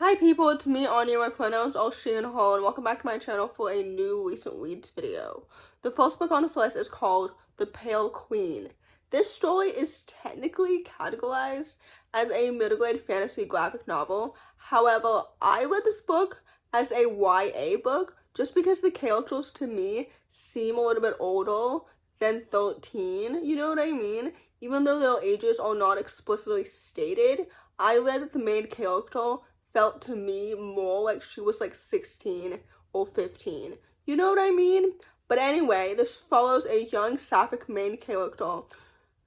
Hi people, it's me, Anja. My pronouns are she and her, and welcome back to my channel for a new recent reads video. The first book on this list is called The Pale Queen. This story is technically categorized as a middle-grade fantasy graphic novel. However, I read this book as a YA book just because the characters to me seem a little bit older than 13, you know what I mean? Even though their ages are not explicitly stated, I read that the main character felt to me more like she was like 16 or 15. You know what I mean? But anyway, this follows a young sapphic main character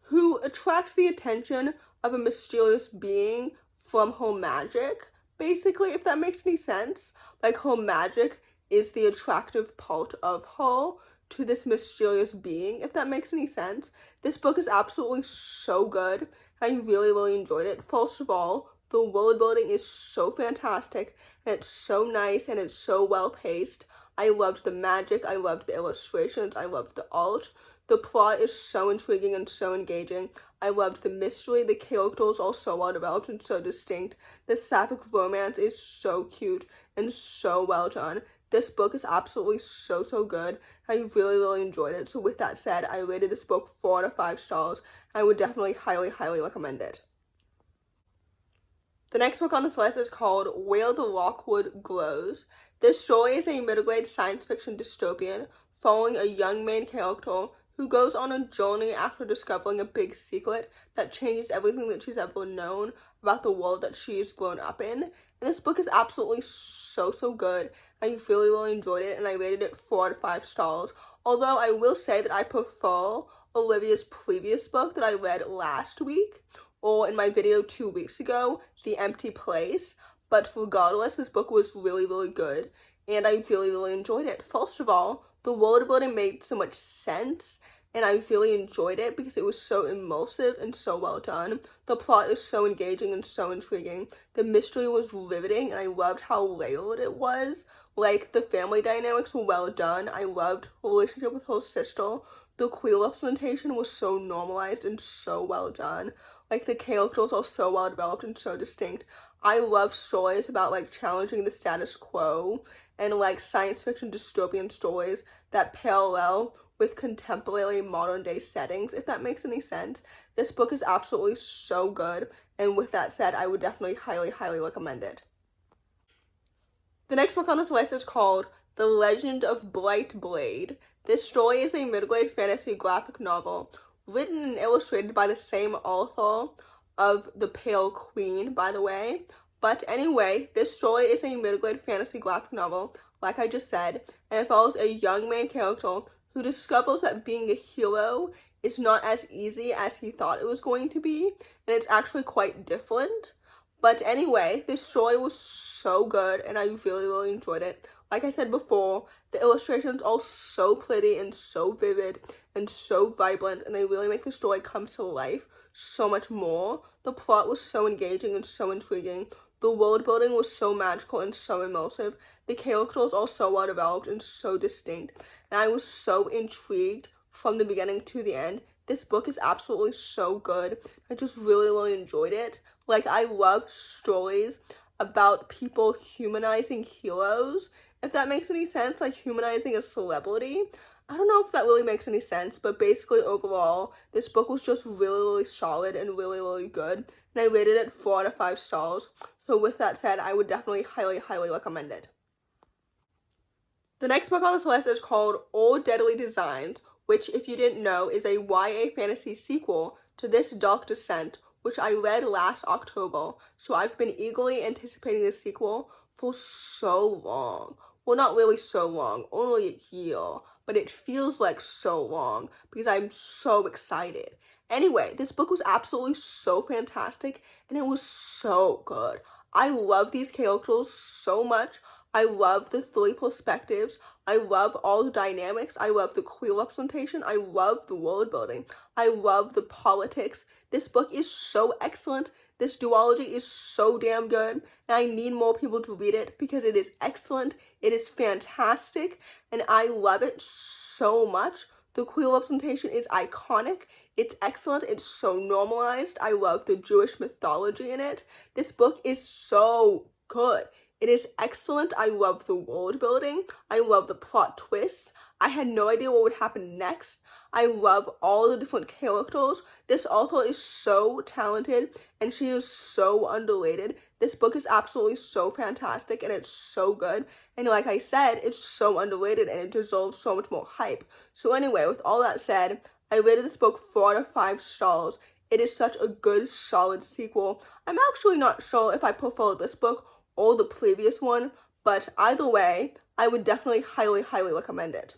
who attracts the attention of a mysterious being from her magic, basically, if that makes any sense. Like, her magic is the attractive part of her to this mysterious being, if that makes any sense. This book is absolutely so good. I really enjoyed it. First of all, the world building is so fantastic, and it's so nice, and it's so well paced. I loved the magic, I loved the illustrations, I loved the art. The plot is so intriguing and so engaging. I loved the mystery. The characters are so well developed and so distinct. The sapphic romance is so cute and so well done. This book is absolutely so good. I really enjoyed it. So with that said, I rated this book 4 out of 5 stars. I would definitely highly recommend it. The next book on this list is called Where the Lockwood Grows. This story is a middle-grade science fiction dystopian following a young main character who goes on a journey after discovering a big secret that changes everything that she's ever known about the world that she's grown up in. And this book is absolutely so good. I really enjoyed it, and I rated it 4 out of 5 stars. Although I will say that I prefer Olivia's previous book that I read last week, or in my video 2 weeks ago, The Empty Place. But regardless, this book was really good, and I really enjoyed it. First of all, the world building made so much sense, and I really enjoyed it because it was so immersive and so well done. The plot is so engaging and so intriguing. The mystery was riveting, and I loved how layered it was. Like, the family dynamics were well done. I loved her relationship with her sister. The queer representation was so normalized and so well done. Like, the characters are so well developed and so distinct. I love stories about, like, challenging the status quo and, like, science fiction dystopian stories that parallel with contemporary modern day settings, if that makes any sense. This book is absolutely so good, and with that said, I would definitely highly recommend it. The next book on this list is called The Legend of Brightblade. This story is a middle-grade fantasy graphic novel written and illustrated by the same author of The Pale Queen, by the way. But anyway, this story is a middle-grade fantasy graphic novel, like I just said, and it follows a young main character who discovers that being a hero is not as easy as he thought it was going to be, and it's actually quite different. But anyway, this story was so good, and I really enjoyed it. Like I said before, the illustrations are so pretty and so vivid and so vibrant, and they really make the story come to life so much more. The plot was so engaging and so intriguing. The world building was so magical and so immersive. The characters are so well developed and so distinct, and I was so intrigued from the beginning to the end. This book is absolutely so good. I just really enjoyed it. Like, I love stories about people humanizing heroes, if that makes any sense, like humanizing a celebrity. I don't know if that really makes any sense, but basically overall, this book was just really solid and really good, and I rated it 4 out of 5 stars. So with that said, I would definitely highly recommend it. The next book on this list is called All Deadly Designs, which, if you didn't know, is a YA fantasy sequel to This Dark Descent, which I read last October. So I've been eagerly anticipating this sequel for so long. Well, not really so long, only a year, but it feels like so long because I'm so excited. Anyway, this book was absolutely so fantastic, and it was so good. I love these characters so much. I love the 3 perspectives. I love all the dynamics. I love the queer representation. I love the world building. I love the politics. This book is so excellent. This duology is so damn good, and I need more people to read it because it is excellent, it is fantastic, and I love it so much. The queer representation is iconic, it's excellent, it's so normalized. I love the Jewish mythology in it. This book is so good. It is excellent. I love the world building. I love the plot twists. I had no idea what would happen next. I love all the different characters. This author is so talented and she is so underrated. This book is absolutely so fantastic and it's so good. And like I said, it's so underrated and it deserves so much more hype. So anyway, with all that said, I rated this book 4 out of 5 stars. It is such a good, solid sequel. I'm actually not sure if I prefer this book or the previous one, but either way, I would definitely highly, highly recommend it.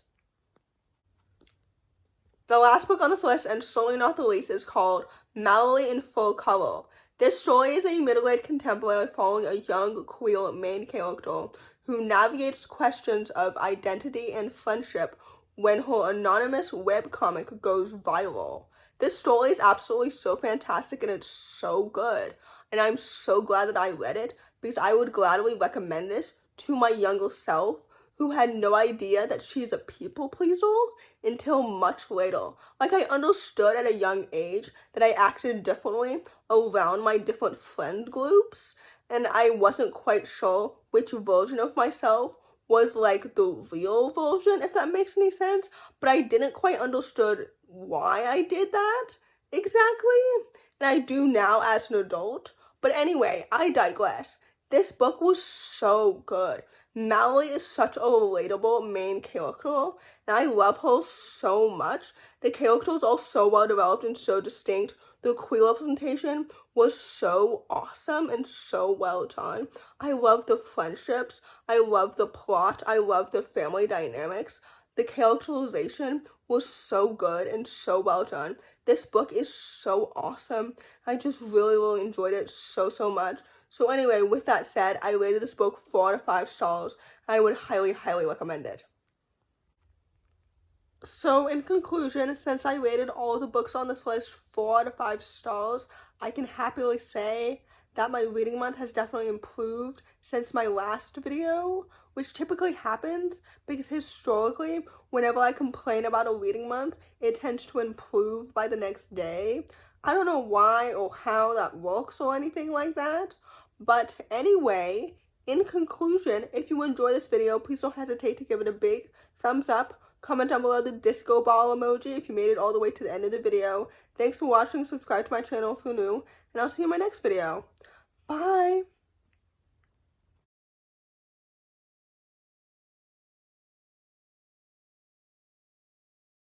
The last book on this list, and certainly not the least, is called Mallory in Full Color. This story is a middle-aged contemporary following a young, queer main character who navigates questions of identity and friendship when her anonymous webcomic goes viral. This story is absolutely so fantastic and it's so good. And I'm so glad that I read it because I would gladly recommend this to my younger self who had no idea that she's a people pleaser until much later. Like, I understood at a young age that I acted differently around my different friend groups, and I wasn't quite sure which version of myself was like the real version, if that makes any sense, but I didn't quite understood why I did that exactly, and I do now as an adult. But anyway, I digress. This book was so good. Mallory is such a relatable main character, and I love her so much. The characters are so well developed and so distinct. The queer representation was so awesome and so well done. I love the friendships. I love the plot. I love the family dynamics. The characterization was so good and so well done. This book is so awesome. I just really, really enjoyed it so, so much. So anyway, with that said, I rated this book 4 out of 5 stars. I would highly, highly recommend it. So in conclusion, since I rated all of the books on this list 4 out of 5 stars, I can happily say that my reading month has definitely improved since my last video, which typically happens because historically, whenever I complain about a reading month, it tends to improve by the next day. I don't know why or how that works or anything like that. But anyway, in conclusion, if you enjoy this video, please don't hesitate to give it a big thumbs up. Comment down below the disco ball emoji if you made it all the way to the end of the video. Thanks for watching. Subscribe to my channel if you're new. And I'll see you in my next video. Bye!